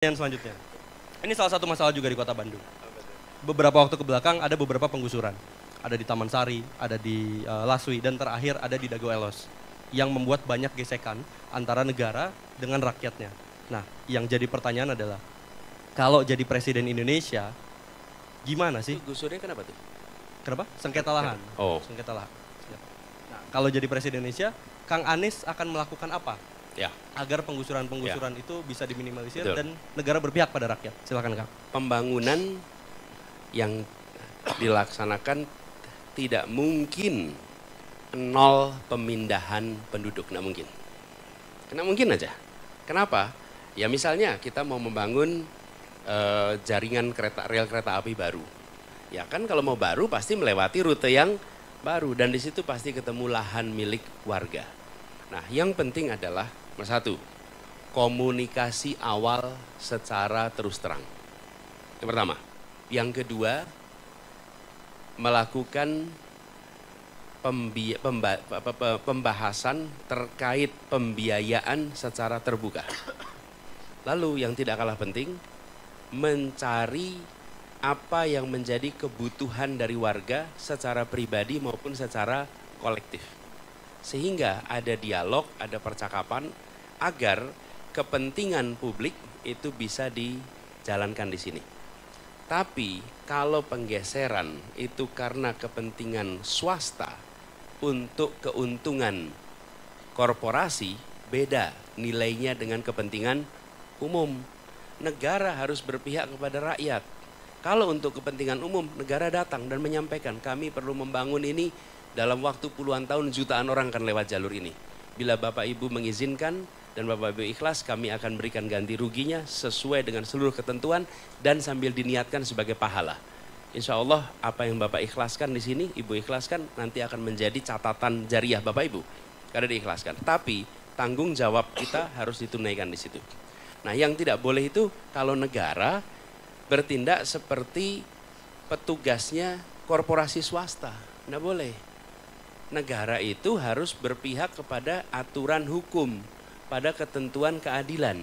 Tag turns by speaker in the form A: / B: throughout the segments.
A: Yang selanjutnya, ini salah satu masalah juga di Kota Bandung. Beberapa waktu ke belakang ada beberapa penggusuran. Ada di Taman Sari, ada di Laswi, dan terakhir ada di Dago Elos. Yang membuat banyak gesekan antara negara dengan rakyatnya. Nah, yang jadi pertanyaan adalah, kalau jadi Presiden Indonesia, gimana sih?
B: Gusurnya kenapa tuh?
A: Kenapa? Sengketa lahan.
B: Oh.
A: Sengketa lahan. Nah, kalau jadi Presiden Indonesia, Kang Anies akan melakukan apa?
B: Ya.
A: Agar penggusuran-penggusuran itu bisa diminimalisir.
B: Betul.
A: Dan negara berpihak pada rakyat. Silakan, Kang.
B: Pembangunan yang dilaksanakan tidak mungkin nol pemindahan penduduk, nggak mungkin. Nggak mungkin aja. Kenapa? Ya misalnya kita mau membangun jaringan rel kereta api baru. Ya kan kalau mau baru pasti melewati rute yang baru dan di situ pasti ketemu lahan milik warga. Nah, yang penting adalah nomor satu, komunikasi awal secara terus terang. Yang pertama. Yang kedua, melakukan pembahasan terkait pembiayaan secara terbuka. Lalu yang tidak kalah penting, mencari apa yang menjadi kebutuhan dari warga secara pribadi maupun secara kolektif. Sehingga ada dialog, ada percakapan agar kepentingan publik itu bisa dijalankan di sini. Tapi kalau penggeseran itu karena kepentingan swasta untuk keuntungan korporasi, beda nilainya dengan kepentingan umum. Negara harus berpihak kepada rakyat. Kalau untuk kepentingan umum, negara datang dan menyampaikan kami perlu membangun ini dalam waktu puluhan tahun, jutaan orang akan lewat jalur ini. Bila Bapak Ibu mengizinkan dan Bapak Ibu ikhlas, kami akan berikan ganti ruginya sesuai dengan seluruh ketentuan dan sambil diniatkan sebagai pahala. Insya Allah apa yang Bapak ikhlaskan di sini, Ibu ikhlaskan, nanti akan menjadi catatan jariah Bapak Ibu karena diikhlaskan. Tapi tanggung jawab kita harus ditunaikan di situ. Nah, yang tidak boleh itu kalau negara bertindak seperti petugasnya korporasi swasta. Nggak boleh. Negara itu harus berpihak kepada aturan hukum, pada ketentuan keadilan.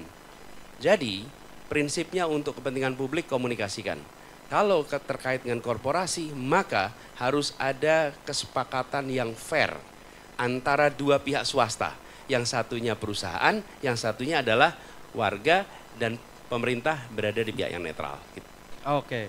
B: Jadi, prinsipnya untuk kepentingan publik komunikasikan. Kalau terkait dengan korporasi, maka harus ada kesepakatan yang fair antara dua pihak swasta. Yang satunya perusahaan, yang satunya adalah warga dan pemerintah berada di pihak yang netral.
A: Oke.